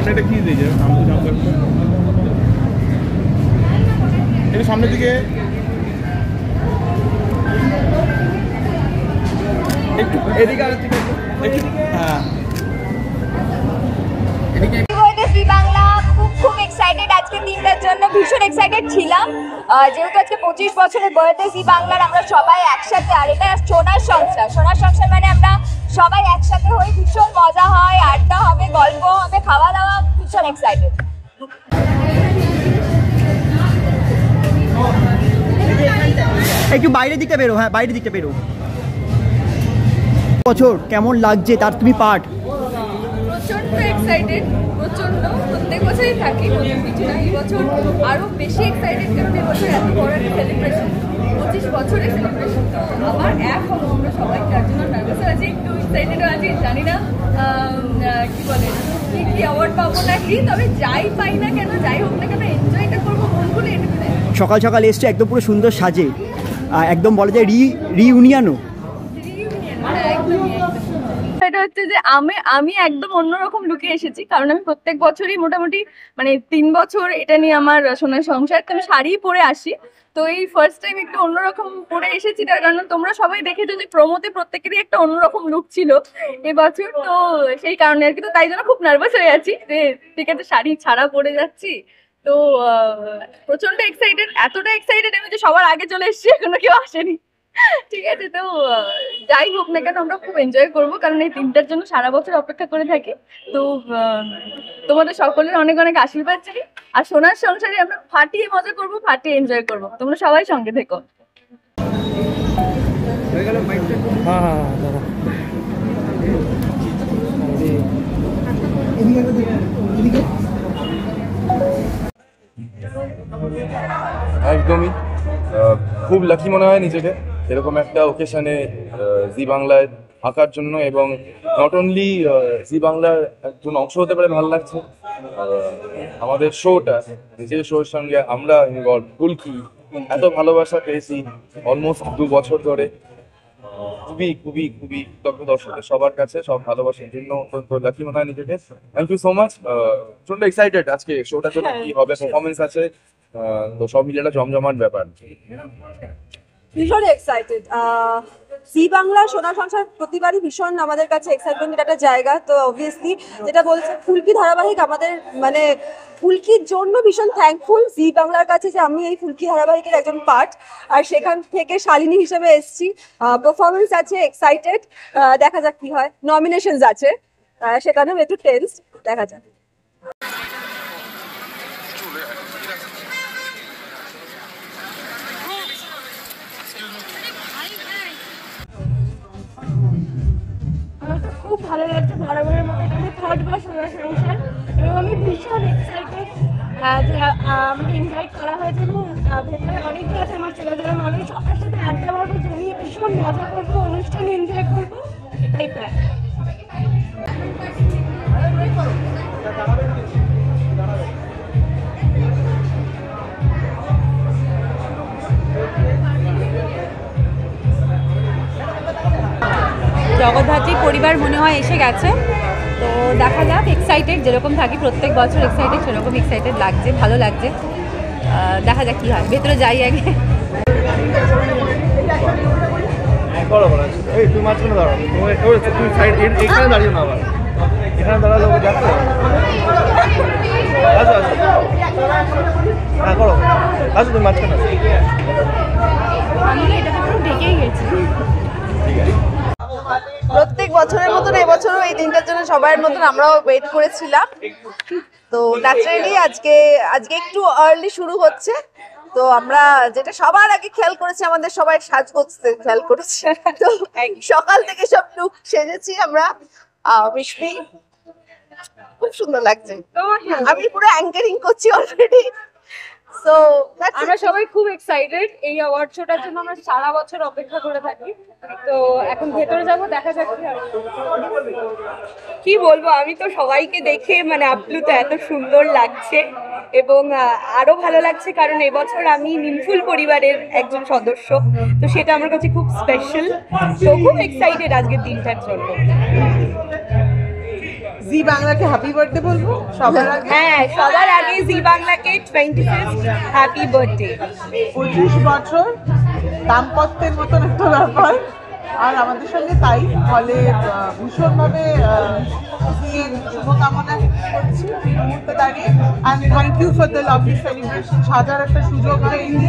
সামনে একটা কি দিয়েছে সামনের দিকে একটু এদিকে আর একটু হ্যাঁ এদিকে জি বাংলা খুব এক্সাইটেড আজকে দিনটার জন্য, ভীষণ এক্সাইটেড ছিলাম যেহেতু আজকে 25 বছরের বার্থডে জি বাংলার। আমরা সবাই একসাথে, আর এটা সোনার সংসার মানে আমরা সবাই একসাথে হই, ভীষণ মজা হয়, আড্ডা হবে, গল্প হবে, খাওয়া দাওয়া, ভীষণ এক্সাইটেড। একটু বাইরের দিকটা বেরো, হ্যাঁ বাইরের দিকটা বেরো। বছর কেমন লাগছে তার তুমি পার্ট? প্রচন্ড এক্সাইটেড, প্রচন্ড, প্রত্যেক বছরই থাকি, কিছু না, এই বছর আরো বেশি এক্সাইটেড কারণ এই বছর এত বড় একটা সেলিব্রেশন, 25 বছরের সেলিব্রেশন। তো আবার এক হবো আমরা সবাই, তার জন্য নার্ভাস আছি, একটু এক্সাইটেডও আছি। জানি না কি বলে কি অ্যাওয়ার্ড পাবো নাকি, তবে যাই পাই না কেন, যাই হোক না কেন, এনজয়টা করবো মন খুলে। সকাল সকাল এসছে একদম পুরো সুন্দর সাজে, একদম বলা যায় রিইউনিয়নও। এটা হচ্ছে যে আমি একদম অন্যরকম লুকে এসেছি, কারণ আমি প্রত্যেক বছরই মোটামুটি মানে 3 বছর এটা নিয়ে আমার সোনার সংসার, তো আমি শাড়ি পরে আসি। তো এই ফার্স্ট টাইম একটু অন্যরকম পরে এসেছি, তার কারণ তোমরা সবাই দেখেছো যে প্রমোতে প্রত্যেকেরই একটা অন্যরকম লুক ছিল এবছর, তো সেই কারণে আর কি। তো তাই জন্য খুব নার্ভাস হয়ে আছি যে ঠিক আছে শাড়ি ছাড়া পরে যাচ্ছি। তো প্রচন্ড এক্সাইটেড, এতটা এক্সাইটেড আমি যে সবার আগে চলে এসেছি, এখনো কেউ আসেনি। ঠিক আছে, তো যাই হোক না কেন আমরা খুব এনজয় করবো, কারণ এই দিনটার জন্য সারা বছর অপেক্ষা করে থাকি। তো তোমাদের সকলের অনেক অনেক আশীর্বাদ চাই, আর সোনার সংসারে আমরা ফাটিয়ে মজা করবো, ফাটিয়ে এনজয় করবো। তোমরা সবাই সঙ্গে থেকো। একদমই খুব লাকি মনে হয় নিজেকে এরকম একটা ওকেশনে জি বাংলায় আঁকার জন্য, এবং নট অনলি জি বাংলার একজন অংশ হতে পারে ভালো লাগছে, আমাদের শোটা নিজের শোর সঙ্গে আমরা ফুলকি এত ভালোবাসা পেয়েছি অলমোস্ট 2 বছর ধরে। খুবই খুবই খুবই কৃতজ্ঞ দর্শকদের সবার কাছে, সব ভালোবাসার জন্য অত্যন্ত লাকি মনে হয় নিজেকে। Thank you so much. প্রচন্ড এক্সাইটেড আজকে শোটার জন্য, কি হবে, পারফরমেন্স আছে, তো সব মিলে একটা জমজমাট ব্যাপার। ভীষণ এক্সাইটেড। জি বাংলা সোনার সংসার প্রতিবারই ভীষণ আমাদের কাছে এক্সাইটমেন্টের একটা জায়গা। তো অবভিয়াসলি যেটা বলছে ফুলকি ধারাবাহিক, আমাদের মানে ফুলকির জন্য ভীষণ থ্যাঙ্কফুল জি বাংলার কাছে যে আমি এই ফুলকি ধারাবাহিকের একজন পার্ট, আর সেখান থেকে শালিনী হিসেবে এসেছি। পারফরমেন্স আছে, এক্সাইটেড, দেখা যাক কি হয়। নমিনেশনস আছে, সেখানেও একটু টেন্স, দেখা যাক। খুব ভালো লাগছে, বরাবরের মতো এটা আমার থার্ড বার সোনার সংসার, এবং আমি ভীষণ এক্সাইটেড যে আমাকে ইনভাইট করা হয়েছে, এবং ভেতরে অনেকে আছে আমার ছেলে যারা মানুষ, সবার সাথে আড্ডা মারবো, জমিয়ে ভীষণ মজা করবো, অনুষ্ঠান এনজয় করবো, এটাই প্ল্যান। জগদ্ধাত্রী পরিবার মনে হয় এসে গেছে, তো দেখা যাক। এক্সাইটেড যেরকম থাকি প্রত্যেক বছর এক্সাইটেড, সেরকম এক্সাইটেড লাগছে, ভালো লাগছে। দেখা যাক কি হয়, ভেতরে যাই আগে। ঢেকেই গেছি। প্রত্যেক বছরের মতন এবছরও এই দিনটার জন্য সবার মতন আমরাও ওয়েট করেছিলাম। তো ন্যাচারালি আজকে একটু আর্লি শুরু হচ্ছে, তো আমরা যেটা সবার আগে খেয়াল করেছি, আমাদের সবাই সাজগোজতে খেয়াল করেছি, তো সকাল থেকে সব লুক সেজেছি আমরা। মিশমি খুব সুন্দর লাগছে, আমি পুরো অ্যাঙ্কারিং করছি অলরেডি। সো আমরা সবাই খুব এক্সাইটেড, এই অ্যাওয়ার্ড শোটার জন্য আমরা সারা বছর অপেক্ষা করে থাকি। তো এখন ভেতরে যাবো, দেখা যাক কি বলবো। আমি তো সবাইকে দেখে মানে আপ্লুত, এত সুন্দর লাগছে, এবং আরো ভালো লাগছে কারণ এবছর আমি নিমফুল পরিবারের একজন সদস্য, তো সেটা আমার কাছে খুব স্পেশাল। তো খুব এক্সাইটেড আজকের দিনটার জন্য। জি বাংলাকে হ্যাপি বার্থডে বলবো সবার আগে। হ্যাঁ, সবার আগে জি বাংলাকে 25th হ্যাপি বার্থডে। 25 বছর দাম্পত্যের মতন একটা ব্যাপার, আর আমাদের সঙ্গে তাই ফলে ভীষণভাবে শুভকামনা করছি এই মুহূর্তে দাঁড়িয়ে। And thank you for the lovely celebration. সাজার একটা সুযোগ হয়নি,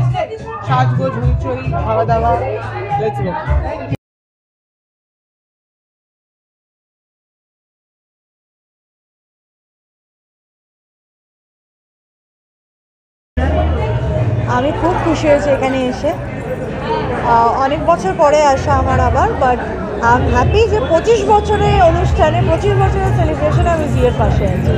সাজগোজ হইচই খাওয়া দাওয়া, লেটস গো। আমি খুব খুশি হয়েছি এখানে এসে, অনেক বছর পরে আসা আমার আবার, বাট আই এম হ্যাপি যে 25 বছরের অনুষ্ঠানে 25 বছরের সেলিব্রেশনে আমি জিয়ের পাশে আছি।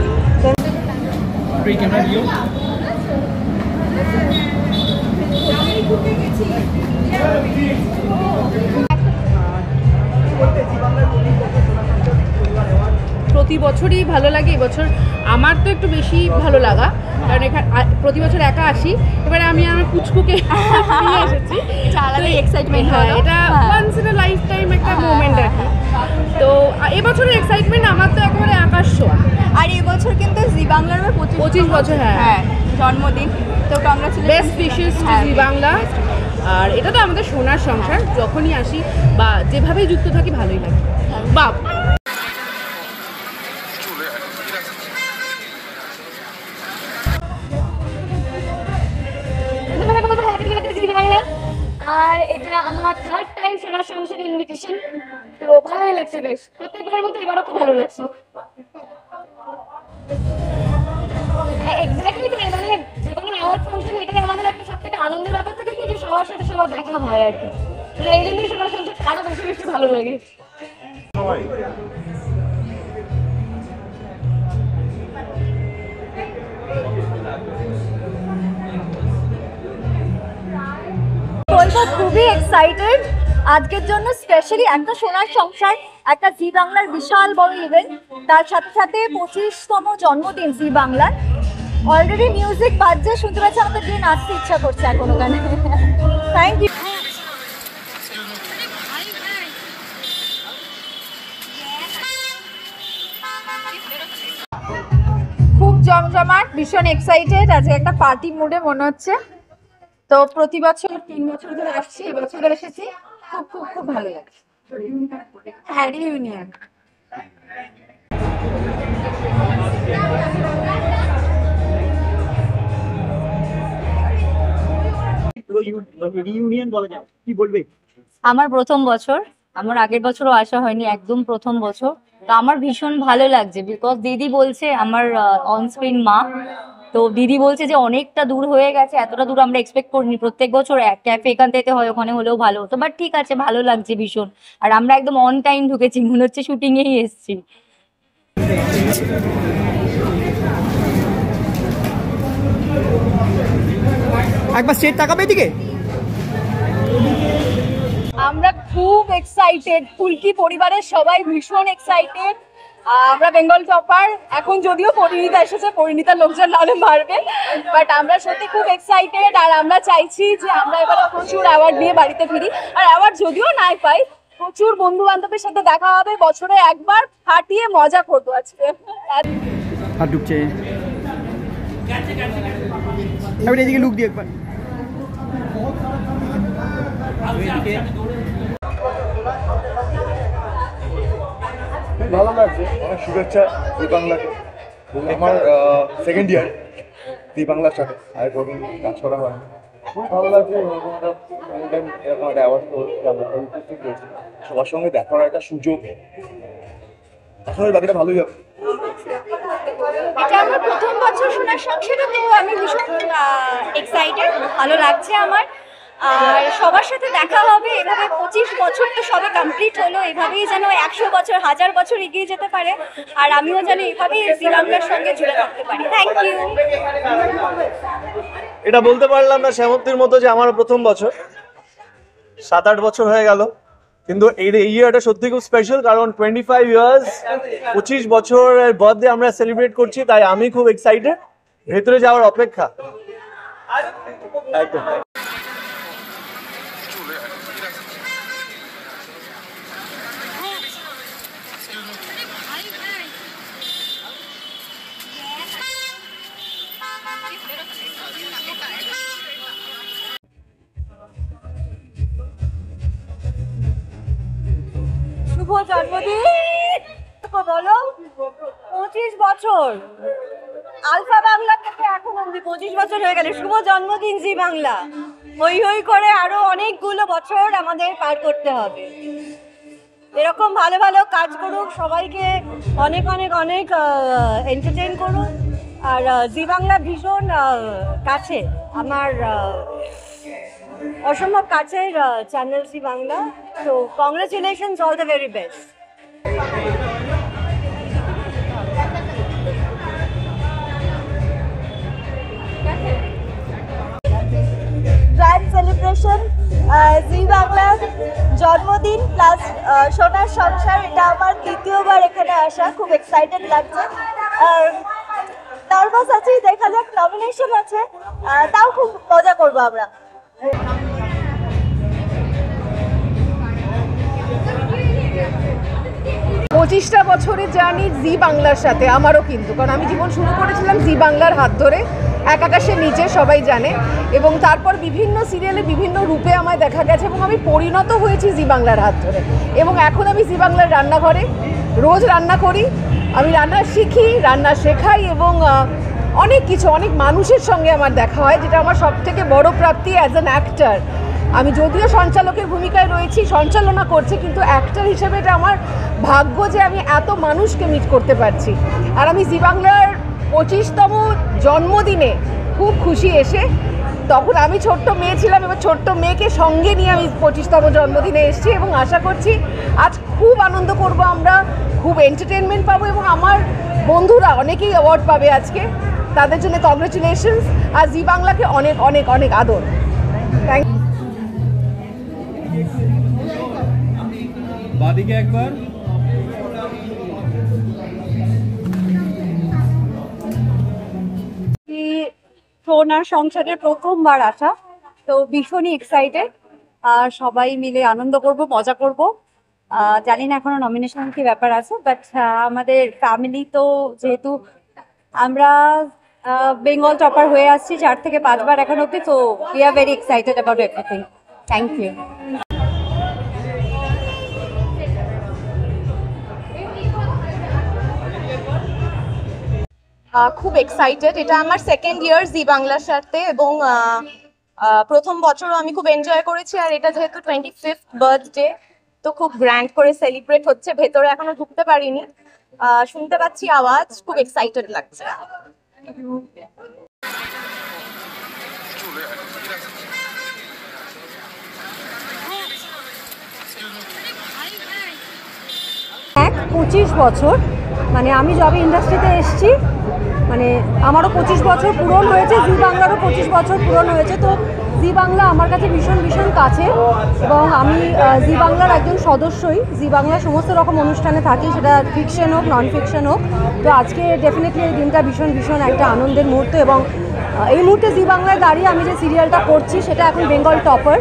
প্রতি বছরই ভালো লাগে, এবছর আমার তো একটু বেশি ভালো লাগা, কারণ এখানে প্রতি বছর একা আসি, এবারে আমি আমার পুচকুকে নিয়ে এসেছি, আলাদাই এক্সাইটমেন্ট। হ্যাঁ, এটা once in a lifetime একটা মোমেন্ট আর কি। তো এবছরের এক্সাইটমেন্ট আমার তো একেবারে আকাশ ছোঁয়া। আর এবছর কিন্তু জি বাংলার 25 বছর, হ্যাঁ, জন্মদিন, তো কংগ্রাচুলেশন, বেস্ট উইশেস টু জি বাংলা। আর এটা তো আমাদের সোনার সংসার, যখনই আসি বা যেভাবেই যুক্ত থাকি ভালোই লাগে। বাপ আর এটা আমার 3rd টাইম সোনার সংসারের ইনভিটেশন, তো ভালোই লাগছে বেশ, প্রত্যেকবারের মতো এবারও খুব ভালো লাগছে। এক্স্যাক্টলি তাই, মানে যে কোনো অ্যাওয়ার্ড ফাংশন এটাই আমাদের একটা সবথেকে আনন্দের ব্যাপার থাকে কি, যে সবার সাথে সবার দেখা হয় আর কি, মানে এই জন্যই সোনার সংসার আরো বেশি বেশি ভালো লাগে। বলবো খুবই এক্সাইটেড আজকের জন্য, স্পেশালি একটা সোনার সংসার, একটা জি বাংলার বিশাল বড় ইভেন্ট, তার সাথে সাথে 25তম জন্মদিন জি বাংলার। অলরেডি মিউজিক বাজছে, শুনতে পাচ্ছি, আমাদের গিয়ে নাচতে ইচ্ছা করছে এখন ওখানে। Thank you. খুব জমজমাট, ভীষণ এক্সাইটেড, আজকে একটা পার্টি মুডে মনে হচ্ছে। তো প্রতি বছর 3 বছর ধরে আসছি, এবছর এসেছি, খুব খুব খুব ভালো লাগছে। হ্যাঁ, রিউনিয়ন। রিইউনিয়ন বলা যায়, কি বলবে? আমার প্রথম বছর, আমার আগের বছরও আসা হয়নি, একদম প্রথম বছর। তো আমার ভীষণ ভালো লাগছে, বিকজ দিদি বলছে, আমার অনস্ক্রিন মা, তো দিদি বলছে যে অনেকটা দূর হয়ে গেছে, এতটা দূর আমরা এক্সপেক্ট করিনি, প্রত্যেক বছর এক ক্যাফে এখান থেকে হয়, ওখানে হলেও ভালো হতো, বাট ঠিক আছে, ভালো লাগছে ভীষণ। আর আমরা একদম অন টাইম ঢুকেছি, মনে হচ্ছে শুটিংয়েই এসেছি। একবার স্টেট তাকাবে এদিকে। আমরা খুব এক্সাইটেড, ফুলকি পরিবারের সবাই ভীষণ এক্সাইটেড। আমরা বেঙ্গল টপার, এখন যদিও পরিণীতা এসেছে, পরিণীতার লোকজন নাহলে মারবে, বাট আমরা সত্যি খুব এক্সাইটেড। আর আমরা চাইছি যে আমরা এবার প্রচুর অ্যাওয়ার্ড নিয়ে বাড়িতে ফিরি, আর অ্যাওয়ার্ড যদিও নাই পাই, প্রচুর বন্ধু বান্ধবের সাথে দেখা হবে, বছরে একবার ফাটিয়ে মজা করবো আজকে। হাত ঢুকছে, এদিকে লুক দিয়ে একবার। ভালো লাগছে, অনেক শুভেচ্ছা জি বাংলাকে। আমার সেকেন্ড ইয়ার জি বাংলার সাথে আর কোনোদিন কাজ করা হয়, খুব ভালো লাগছে। এরকম একটা অ্যাওয়ার্ড সবার সঙ্গে দেখা করার একটা সুযোগ, আসলে বাকিটা ভালোই হবে। এটা আমার প্রথম বছর সোনার সংসারে, তো আমি ভীষণ এক্সাইটেড, ভালো লাগছে আমার। আর সবার সাথে দেখা হবে, এভাবে 25 বছর তো সবে কমপ্লিট হলো, এভাবেই যেন 100 বছর 1000 বছর এগিয়ে যেতে পারে, আর আমিও যেন এভাবেই জি বাংলার সঙ্গে জুড়ে থাকতে পারি। Thank you. এটা বলতে পারলাম না শ্যামপ্তির মতো যে আমার প্রথম বছর, 7-8 বছর হয়ে গেল, কিন্তু এই ইয়ারটা সত্যি খুব স্পেশাল, কারণ 25 ইয়ার্স, 25 বছরের বার্থডে আমরা সেলিব্রেট করছি, তাই আমি খুব এক্সাইটেড, ভেতরে যাওয়ার অপেক্ষা একদম। শুভ জন্মদিন বলো। 25 বছর আলফা বাংলা থেকে এখন অব্দি 25 বছর হয়ে গেল। শুভ জন্মদিন জি বাংলা। হই হই করে আরো অনেকগুলো বছর আমাদের পার করতে হবে। এরকম ভালো ভালো কাজ করুক, সবাইকে অনেক অনেক অনেক এন্টারটেইন করুক। আর জি বাংলা ভীষণ কাছে আমার, অসম্ভব কাছের চ্যানেল জি বাংলা। তো congratulations, all the very best. Grand celebration Zee বাংলার জন্মদিন প্লাস সোনার সংসার, এটা আমার দ্বিতীয়বার এখানে আসা। খুব এক্সাইটেড লাগছে, নার্ভাস আছি, দেখা যাক। নমিনেশন আছে, তাও খুব মজা করবো আমরা। 25টা বছরের জার্নি জি বাংলার সাথে আমারও, কিন্তু কারণ আমি জীবন শুরু করেছিলাম জি বাংলার হাত ধরে, এক আকাশের নিচে সবাই জানে, এবং তারপর বিভিন্ন সিরিয়ালে বিভিন্ন রূপে আমায় দেখা গেছে এবং আমি পরিণত হয়েছি জি বাংলার হাত ধরে। এবং এখন আমি জি বাংলার রান্নাঘরে রোজ রান্না করি, আমি রান্না শিখি, রান্না শেখাই, এবং অনেক কিছু, অনেক মানুষের সঙ্গে আমার দেখা হয়, যেটা আমার সব থেকে বড় প্রাপ্তি অ্যাজ অ্যান অ্যাক্টার। আমি যদিও সঞ্চালকের ভূমিকায় রয়েছি, সঞ্চালনা করছি, কিন্তু অ্যাক্টর হিসেবে এটা আমার ভাগ্য যে আমি এত মানুষকে মিট করতে পারছি। আর আমি জি বাংলার 25তম জন্মদিনে খুব খুশি এসে, তখন আমি ছোট্ট মেয়ে ছিলাম, এবার ছোট্ট মেয়েকে সঙ্গে নিয়ে আমি 25তম জন্মদিনে এসেছি, এবং আশা করছি আজ খুব আনন্দ করব আমরা, খুব এন্টারটেনমেন্ট পাবো, এবং আমার বন্ধুরা অনেকেই অ্যাওয়ার্ড পাবে আজকে, তাদের জন্য কংগ্রেচুলেশনস। আর জি বাংলাকে অনেক অনেক অনেক আদর। Thank you. বাদিকে একবার সোনার সংসারের প্রথমবার আসা, তো ভীষণই এক্সাইটেড। আর সবাই মিলে আনন্দ করব, মজা করব। জানি না এখনো নমিনেশন কি ব্যাপার আছে, বাট আমাদের ফ্যামিলি তো, যেহেতু আমরা বেঙ্গল টপার হয়ে আসছি 4 থেকে 5 বার এখন অব্দি, তো we are very excited about everything. Thank you. খুব এক্সাইটেড, এটা আমার সেকেন্ড ইয়ার জি বাংলার সাথে, এবং প্রথম বছরও আমি খুব এনজয় করেছি। আর এটা যেহেতু 25th বার্থডে, তো খুব গ্র্যান্ড করে সেলিব্রেট হচ্ছে। ভেতরে এখনো ঢুকতে পারিনি, শুনতে পাচ্ছি আওয়াজ, খুব এক্সাইটেড লাগছে। এক 25 বছর, মানে আমি যবে ইন্ডাস্ট্রিতে এসেছি, মানে আমারও 25 বছর পূরণ হয়েছে, জি বাংলারও 25 বছর পূরণ হয়েছে। তো জি বাংলা আমার কাছে ভীষণ ভীষণ কাছে, এবং আমি জি বাংলার একজন সদস্যই। জি বাংলার সমস্ত রকম অনুষ্ঠানে থাকি, সেটা ফিকশন হোক, নন ফিকশন হোক। তো আজকে ডেফিনেটলি এই দিনটা ভীষণ ভীষণ একটা আনন্দের মুহূর্ত, এবং এই মুহূর্তে জি বাংলায় দাঁড়িয়ে আমি যে সিরিয়ালটা করছি সেটা এখন বেঙ্গল টপার,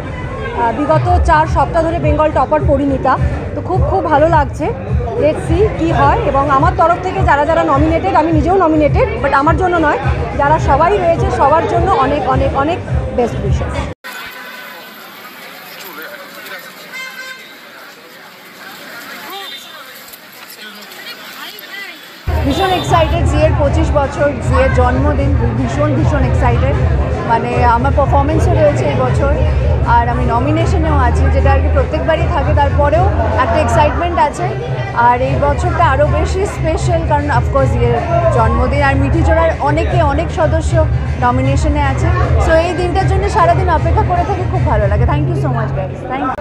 বিগত 4 সপ্তাহ ধরে বেঙ্গল টপার পরিণীতা। তো খুব খুব ভালো লাগছে, লেটস সি কী হয়। এবং আমার তরফ থেকে যারা যারা নমিনেটেড, আমি নিজেও নমিনেটেড, বাট আমার জন্য নয়, যারা সবাই রয়েছে সবার জন্য অনেক অনেক অনেক বেস্ট উইশেস। ভীষণ এক্সাইটেড, জিয়ের 25 বছর, জিয়ের জন্মদিন, ভীষণ ভীষণ এক্সাইটেড। মানে আমার পারফরমেন্সও রয়েছে এই বছর, আর আমি নমিনেশনেও আছি, যেটা আর কি প্রত্যেকবারই থাকে, তারপরেও একটা এক্সাইটমেন্ট আছে। আর এই বছরটা আরও বেশি স্পেশাল, কারণ অফকোর্স জিয়ের জন্মদিন, আর মিঠি জোড়ার অনেক সদস্য নমিনেশনে আছে। সো এই দিনটার জন্য সারাদিন অপেক্ষা করে থাকি, খুব ভালো লাগে। Thank you so much guys, thank you.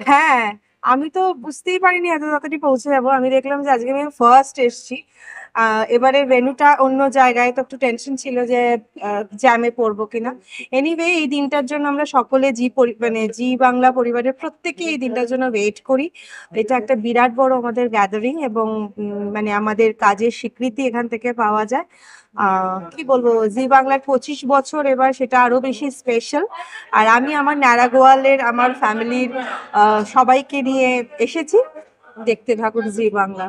হ্যাঁ, আমি তো বুঝতেই পারিনি এত তাড়াতাড়ি পৌঁছে যাবো। আমি দেখলাম যে আজকে আমি ফার্স্ট এসছি। এবারে ভেন্যুটা অন্য জায়গায়, তো একটু টেনশন ছিল যে জ্যামে পড়বো কিনা। এনিওয়ে, এই দিনটার জন্য আমরা সকলে মানে জি বাংলা পরিবারের প্রত্যেকে এই দিনটার জন্য ওয়েট করি। এটা একটা বিরাট বড় আমাদের গ্যাদারিং, এবং মানে আমাদের কাজের স্বীকৃতি এখান থেকে পাওয়া যায়। কি বলবো, জি বাংলার 25 বছর এবার, সেটা আরো বেশি স্পেশাল। আর আমি আমার নারাগোয়ালের, আমার ফ্যামিলির সবাইকে নিয়ে এসেছি। দেখতে থাকুন জি বাংলা।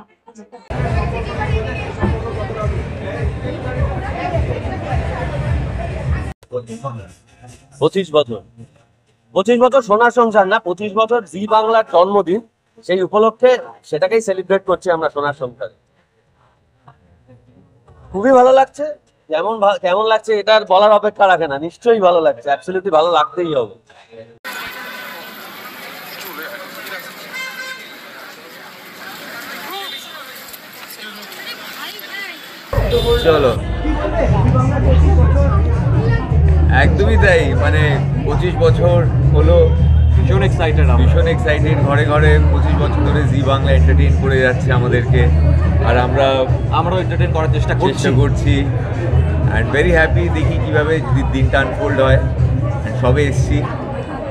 25 বছর 25 বছর সোনার সংসার না, 25 বছর জি বাংলার জন্মদিন, সেই উপলক্ষে সেটাকেই সেলিব্রেট করছি আমরা সোনার সংসারে। খুবই ভালো লাগছে। কেমন লাগছে এটা আর বলার অপেক্ষা রাখে না, নিশ্চয়ই ভালো লাগছে, অ্যাবসলিউটলি ভালো লাগতেই হবে। চলো একদমই তাই, মানে 25 বছর হলো, ভীষণ এক্সাইটেড। ঘরে ঘরে 25 বছর ধরে জি বাংলা এন্টারটেইন করে যাচ্ছে আমাদেরকে, আর আমরাও এন্টারটেইন করার চেষ্টা করছি অ্যান্ড ভেরি হ্যাপি। দেখি কিভাবে দিনটা আনফোল্ড হয়। সবে এসছি,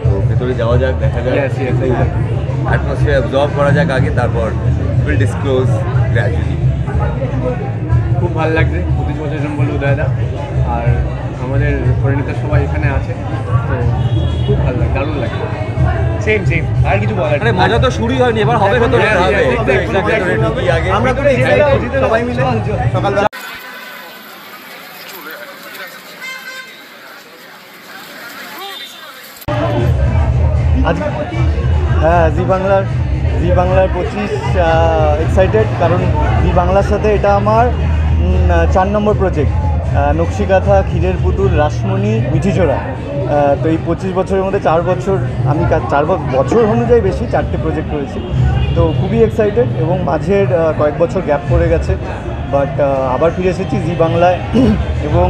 তো ভেতরে যাওয়া যাক, দেখা যাক, অ্যাটমসফিয়ার অবজর্ভ করা যাক আগে, তারপর উইল ডিসক্লোজ গ্র্যাজুয়ালি। খুব ভালো লাগছে 25 বছর যেমন বলল উদয়দা, আর আমাদের পরিণীতা সবাই এখানে আছে, তো খুব ভালো লাগে, দারুণ লাগে। সেম আর কিছু বলার নেই। মজা তো শুরুই হয়নি, এবার হবে ভেতরে। আমরা সবাই মিলে সকালবেলা হ্যাঁ, জি বাংলার 25 এক্সাইটেড, কারণ জি বাংলার সাথে এটা আমার 4 নম্বর প্রজেক্ট। নকশিকাথা, ক্ষীরের পুতুল, রাসমণি, মিঠিজোড়া। তো এই 25 বছরের মধ্যে 4 বছর আমি 4 বছর অনুযায়ী বেশি 4টে প্রজেক্ট করেছি, তো খুবই এক্সাইটেড। এবং মাঝের কয়েক বছর গ্যাপ পড়ে গেছে, বাট আবার ফিরে এসেছি জি বাংলায়। এবং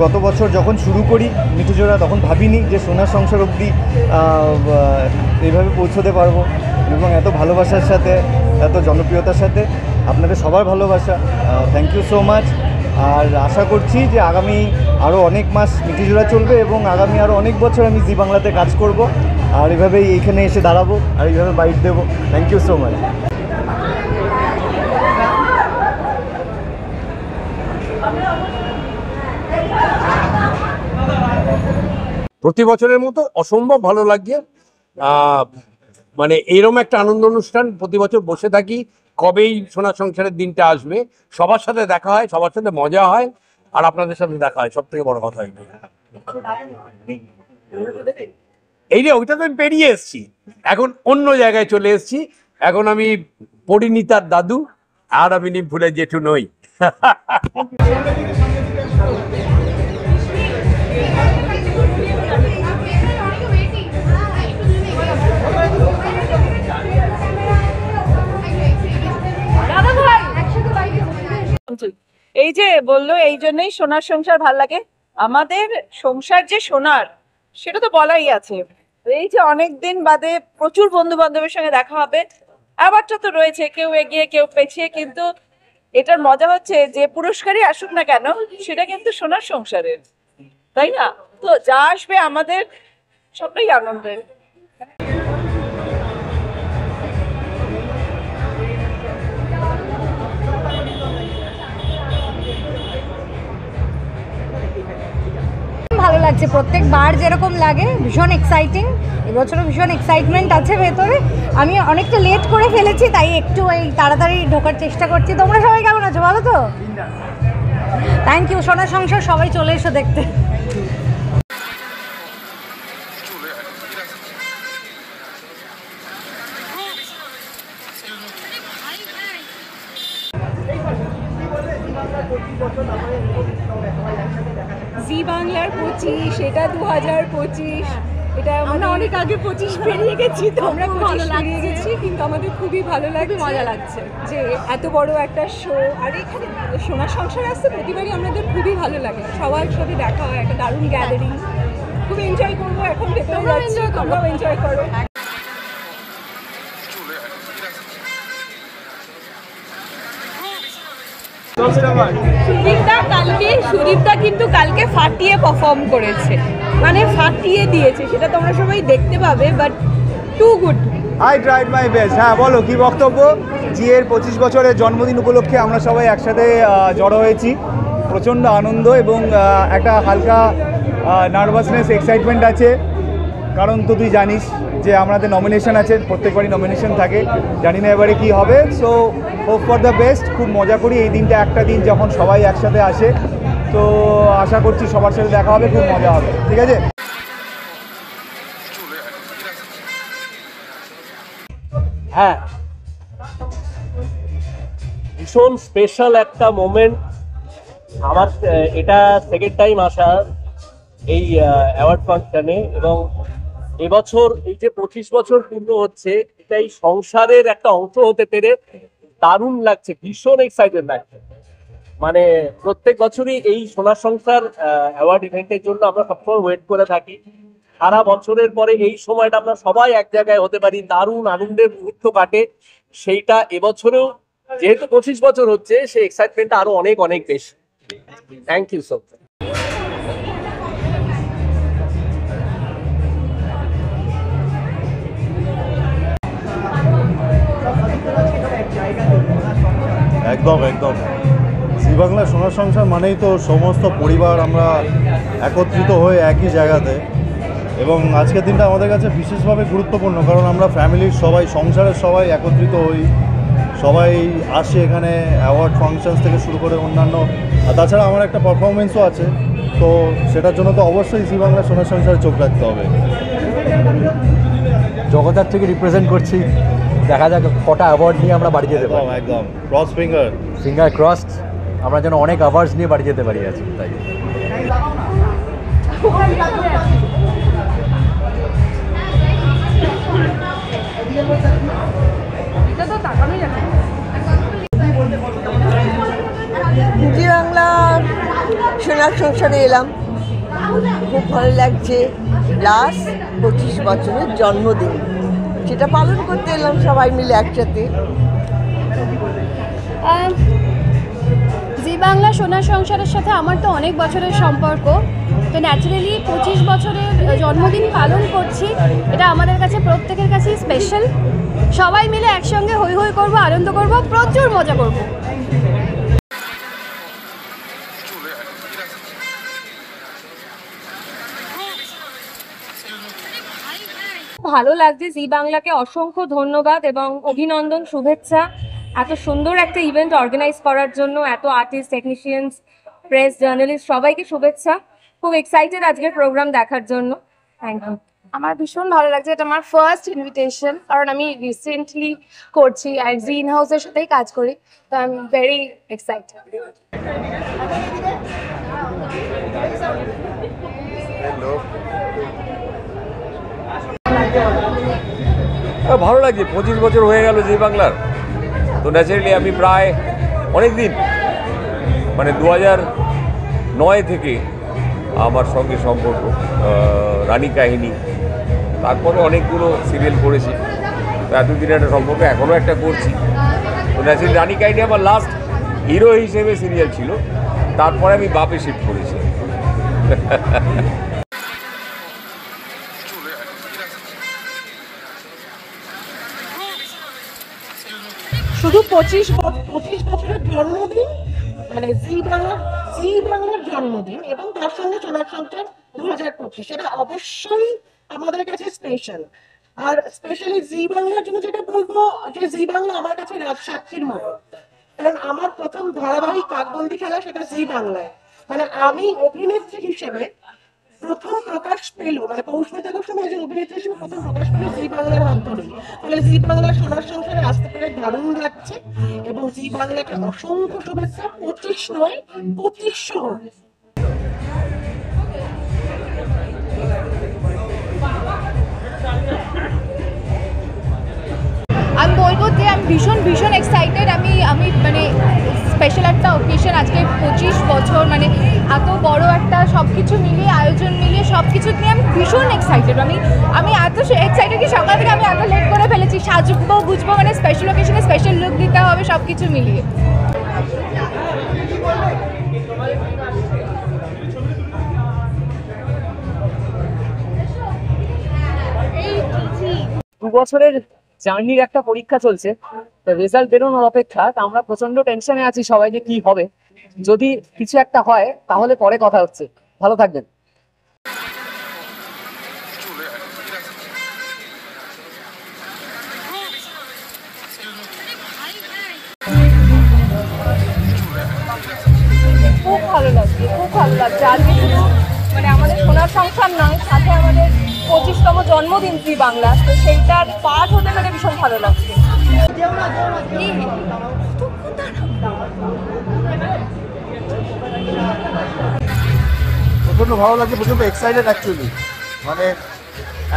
গত বছর যখন শুরু করি মিঠিজোড়া, তখন ভাবিনি যে সোনার সংসার অবধি এইভাবে পৌঁছতে পারবো, এবং এত ভালোবাসার সাথে, এত জনপ্রিয়তার সাথে। আপনাদের সবার ভালোবাসা, থ্যাংক ইউ সো মাচ। আর আশা করছি যে আগামী আরও অনেক মাস মিঠিজোড়া চলবে, এবং আগামী আরও অনেক বছর আমি জি বাংলাতে কাজ করব, আর এভাবেই এইখানে এসে দাঁড়াবো, আর এইভাবে বাইট দেবো। Thank you so much. প্রতি বছরের মতো অসম্ভব ভালো লাগে। মানে এরম একটা আনন্দ অনুষ্ঠান প্রতি বছর বসে থাকি, কবেই সোনার সংসারের দিনটা আসবে। সবার সাথে দেখা হয়, সবার সাথে মজা হয়, আর আপনাদের সাথে দেখা হয়, সব থেকে বড় কথা। এই যে ওইটা তো আমি পেরিয়ে এসছি, এখন অন্য জায়গায় চলে এসছি। এখন আমি পরিণীতার দাদু, আর আমি নিমফুলের জেঠু নই। এই যে বললো এই জন্যই সোনার সংসার ভাল লাগে। আমাদের সংসার যে সোনার, সেটা তো বলাই আছে। এই যে অনেকদিন বাদে প্রচুর বন্ধু বান্ধবের সঙ্গে দেখা হবে, ব্যাপারটা তো রয়েছে, কেউ এগিয়ে কেউ পেছিয়ে, কিন্তু এটার মজা হচ্ছে যে পুরস্কারই আসুক না কেন, সেটা কিন্তু সোনার সংসারের, তাই না? তো যা আসবে আমাদের সবটাই আনন্দের। ভালো লাগছে, প্রত্যেকবার যেরকম লাগে, ভীষণ এক্সাইটিং। এবছরও ভীষণ এক্সাইটমেন্ট আছে ভেতরে। আমি অনেকটা লেট করে ফেলেছি, তাই একটু এই তাড়াতাড়ি ঢোকার চেষ্টা করছি। তোমরা সবাই কেমন আছো, ভালো তো? Thank you. সোনার সংসার সবাই চলে এসো দেখতে। জি বাংলার 25, এটা 2025, এটা আমরা অনেক আগে 25 পেরিয়ে গেছি, তো আমরা 25 পেরিয়ে গেছি, কিন্তু আমাদের খুবই ভালো লাগছে, মজা লাগছে যে এত বড় একটা শো। আর এখানে সোনার সংসার আসছে প্রতিবারই আমাদের খুবই ভালো লাগে, সবার সাথে দেখা হয়, একটা দারুণ গ্যাদারিং, খুব এনজয় করবো। এখন ভেতরে যাচ্ছি, তোমরাও এনজয় করো। সুদীপদা কিন্তু কালকে ফাটিয়ে পারফর্ম করেছে, মানে ফাটিয়ে দিয়েছে, সেটা তোমরা সবাই দেখতে পাবে, but too good. I tried my best. হ্যাঁ, বলো কি বক্তব্য? জিএর 25 বছরের জন্মদিন উপলক্ষে আমরা সবাই একসাথে জড়ো হয়েছি। প্রচণ্ড আনন্দ এবং একটা হালকা নার্ভাসনেস, এক্সাইটমেন্ট আছে, কারণ তো তুই জানিস যে আমাদের নমিনেশন আছে, প্রত্যেকবারই নমিনেশন থাকে, জানি না এবারে কি হবে। So hope for the best. খুব মজা করি এই দিনটা, একটা দিন যখন সবাই একসাথে আসে, তো আশা করছি সবার সাথে দেখা হবে, খুব মজা হবে। ঠিক আছে, হ্যাঁ, ভীষণ স্পেশাল একটা মোমেন্ট আমার। এটা সেকেন্ড টাইম আসা এই অ্যাওয়ার্ড ফাংশনে, এবং এবছর এই যে 25 বছর পূর্ণ হচ্ছে, এটাই সংসারের একটা অংশ হতে পেরে দারুণ লাগছে, ভীষণ এক্সাইটেড লাগছে। মানে প্রত্যেক বছরই এই সোনার সংসার অ্যাওয়ার্ড ইভেন্টের জন্য আমরা সবসময় ওয়েট করে থাকি। সারা বছরের পরে এই সময়টা আমরা সবাই এক জায়গায় হতে পারি, দারুণ আনন্দের মুহূর্ত কাটে। সেইটা এবছরেও যেহেতু 25 বছর হচ্ছে, সেই এক্সাইটমেন্টটা আরো অনেক অনেক বেশি। Thank you so much. একদম একদম, জি বাংলা সোনার সংসার মানেই তো সমস্ত পরিবার আমরা একত্রিত হয়ে একই জায়গাতে, এবং আজকের দিনটা আমাদের কাছে বিশেষভাবে গুরুত্বপূর্ণ, কারণ আমরা ফ্যামিলির সবাই, সংসারের সবাই একত্রিত হই, সবাই আসে এখানে অ্যাওয়ার্ড ফাংশনস থেকে শুরু করে অন্যান্য, আর তাছাড়া আমার একটা পারফরমেন্সও আছে, তো সেটার জন্য তো অবশ্যই জি বাংলা সোনার সংসারে চোখ রাখতে হবে। জগদ্ধার থেকে রিপ্রেজেন্ট করছি, দেখা যাক কটা অ্যাওয়ার্ড নিয়ে আমরা বাড়ি যেতে পারি। একদম ক্রস ফিঙ্গার ক্রসড, আমরা যেন অনেক অ্যাওয়ার্ডস নিয়ে বাড়ি যেতে পারি আজকে। তাই জি বাংলা সোনার সংসারে এলাম, খুব ভালো লাগছে। লাস্ট 25 বছরের জন্মদিন, সেটা পালন করতে এলাম সবাই মিলে একসাথে। জি বাংলা সোনার সংসারের সাথে আমার তো অনেক বছরের সম্পর্ক, তো ন্যাচারালি 25 বছরের জন্মদিন পালন করছি। এটা আমাদের কাছে প্রত্যেকের কাছেই স্পেশাল। সবাই মিলে একসঙ্গে হই হই করবো, আনন্দ করবো, প্রচুর মজা করবো। ভালো লাগছে। জি বাংলাকে অসংখ্য ধন্যবাদ এবং অভিনন্দন, শুভেচ্ছা এত সুন্দর একটা ইভেন্ট অর্গানাইজ করার জন্য। এত আর্টিস্ট, টেকনিশিয়ানস, প্রেস, জার্নালিস্ট সবাইকে শুভেচ্ছা। খুব এক্সাইটেড আজকের প্রোগ্রাম দেখার জন্য। Thank you. আমার ভীষণ ভালো লাগছে, এটা আমার ফার্স্ট ইনভিটেশন, কারণ আমি রিসেন্টলি করছি আর জি ইন হাউসের সাথেই কাজ করি, তো আই এম ভেরি এক্সাইটেড। ভালো লাগছে, 25 বছর হয়ে গেল জি বাংলার। তো ন্যাচারালি আমি প্রায় অনেক দিন, মানে 2009 থেকে আমার সঙ্গে সম্পর্ক, রানী কাহিনী, তারপরে অনেকগুলো সিরিয়াল করেছি, তো এতদিন একটা সম্পর্ক, এখনও একটা করছি। তো ন্যাচারালি রানী কাহিনী আমার লাস্ট হিরো হিসেবে সিরিয়াল ছিল, তারপরে আমি বাপে শিফট করেছি। শুধু 25 বছরের জন্মদিন, মানে জি বাংলার জন্মদিন, এবং তার সঙ্গে সোনার সংসার 2025, এটা অবশ্যই আমাদের কাছে স্পেশাল। আর স্পেশালি জি বাংলার জন্য যেটা বলবো, যে জি বাংলা আমার কাছে রাজসাক্ষীর মতো, কারণ আমার প্রথম ধারাবাহিক কাকবন্দি খেলা সেটা জি বাংলায়। মানে আমি অভিনেত্রী হিসেবে প্রথম প্রকাশ পেল, মানে পৌষমিতা গোস্বামী যে অভিনেত্রী হিসেবে প্রথম প্রকাশ পেল জি বাংলার হাত ধরেই। ফলে জি বাংলার সোনার সংসারে আসতে পেরে দারুণ লাগছে, এবং জি বাংলাকে অসংখ্য শুভেচ্ছা। 25 নয়, 2500 হোক। আমি বলবো যে আমি ভীষণ এক্সাইটেড। আমি মানে স্পেশাল একটা অকেশন, আজকে 25 বছর, মানে এত বড় একটা সব কিছু মিলিয়ে, আয়োজন মিলিয়ে সব কিছু নিয়ে আমি ভীষণ এক্সাইটেড। আমি এত এক্সাইটেড কি সকাল থেকে আমি এত লেট করে ফেলেছি, সাজবো গুজবো, মানে স্পেশাল অকেশনে স্পেশাল লুক দিতে হবে, সব কিছু মিলিয়ে। দু বছরের জার্নির একটা পরীক্ষা চলছে, তো রেজাল্ট বেরোনোর অপেক্ষা। আমরা প্রচন্ড টেনশনে আছি সবাই যে কি হবে। যদি কিছু একটা হয় তাহলে পরে কথা হচ্ছে। ভালো থাকবেন। খুব ভালো লাগছে, খুব খুব ভালো লাগছে। আজকে শুধু মানে আমাদের সোনার সংসার নয়, সাথে আমাদের 25তম জন্মদিন জি বাংলা, তো সেইটার পার্ট হতে পেরে ভীষণ ভালো লাগছে। প্রচণ্ড ভালো লাগছে, প্রচণ্ড এক্সাইটেড অ্যাকচুয়ালি। মানে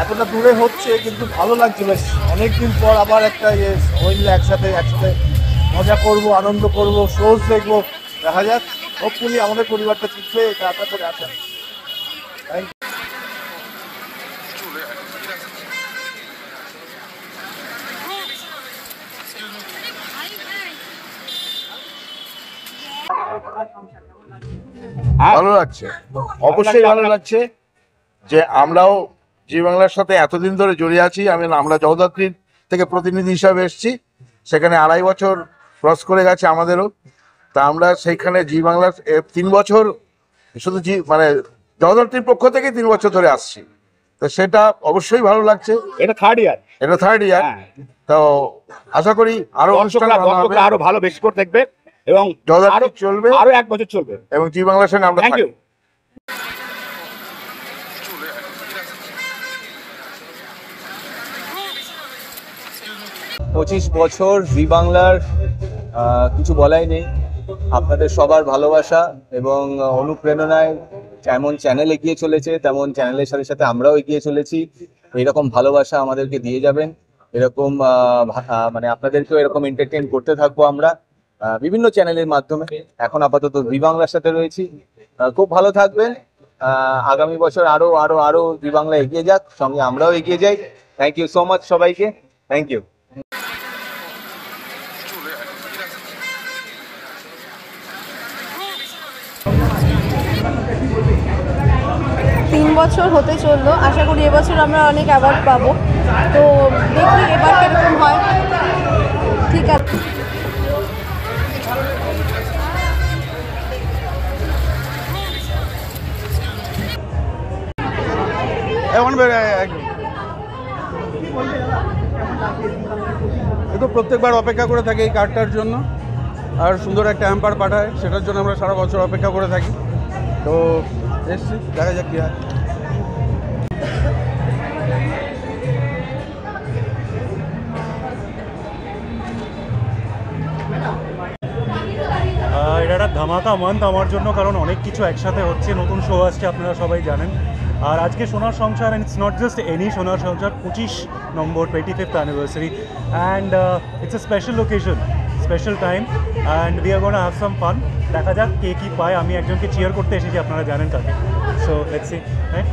এতটা দূরে হচ্ছে কিন্তু ভালো লাগছে, বেশ অনেকদিন পর আবার একটা সবাই মিলে একসাথে মজা করব, আনন্দ করব, শোজ দেখবো। দেখা যাক, হোপফুলি আমাদের পরিবারটা জিতবে, এটা আশা করে আসা। Thank you. ভালো লাগছে, অবশ্যই ভালো লাগছে যে আমরাও জি বাংলার সাথে এতদিন ধরে জড়িয়ে আছি। আমরা জগদ্ধাত্রীর থেকে প্রতিনিধি হিসাবে এসেছি, সেখানে 2.5 বছর ক্রস করে গেছে আমাদেরও। তা আমরা সেইখানে জি বাংলার 3 বছর শুধু মানে জগদ্ধাত্রীর পক্ষ থেকে 3 বছর ধরে আসছি, তো সেটা অবশ্যই ভালো লাগছে। এটা থার্ড ইয়ার, তো আশা করি আরো অনুষ্ঠান আরো ভালো বেশি করে দেখবে এবং জগদ্ধাত্রী চলবে, আরো 1 বছর চলবে এবং জি বাংলার সঙ্গে আমরা থ্যাংক ইউ। 25 বছর জি বাংলার কিছু বলাই নেই। আপনাদের সবার ভালোবাসা এবং অনুপ্রেরণায় যেমন চ্যানেল এগিয়ে চলেছে, তেমন চ্যানেলের সাথে সাথে আমরাও এগিয়ে চলেছি। এইরকম ভালোবাসা আমাদেরকে দিয়ে যাবেন, এরকম মানে আপনাদেরকেও এরকম এন্টারটেইন করতে থাকবো আমরা বিভিন্ন চ্যানেলের মাধ্যমে। এখন আপাতত জি বাংলার সাথে রয়েছি, খুব ভালো থাকবেন। আগামী বছর আরো আরো আরো জি বাংলা এগিয়ে যাক, সঙ্গে আমরাও এগিয়ে যাই। থ্যাংক ইউ সো মাচ সবাইকে, থ্যাংক ইউ। 3 বছর হতে চললো, আশা করি এবছর আমরা অনেক অ্যাওয়ার্ড পাবো, তো দেখি এবার কিরকম হয়। ঠিক আছে, তো প্রত্যেকবার অপেক্ষা করে থাকি এই কার্ডটার জন্য, আর সুন্দর একটা হ্যাম্পার পাঠায়, সেটার জন্য আমরা সারা বছর অপেক্ষা করে থাকি। তো এসছি, দেখা যাক কি হয়। এটা একটা ধামাকা মান্থ আমার জন্য, কারণ অনেক কিছু একসাথে হচ্ছে, নতুন শো আসছে, আপনারা সবাই জানেন। আর আজকে সোনার সংসার, and it's not just any সোনার সংসার, 25 নম্বর 25th anniversary, and it's a special location, special time, and we are gonna have some fun. দেখা যাক কে কী পায়। আমি একজনকে চিয়ার করতে এসেছি, আপনারা জানেন তাকে। So let's see, right.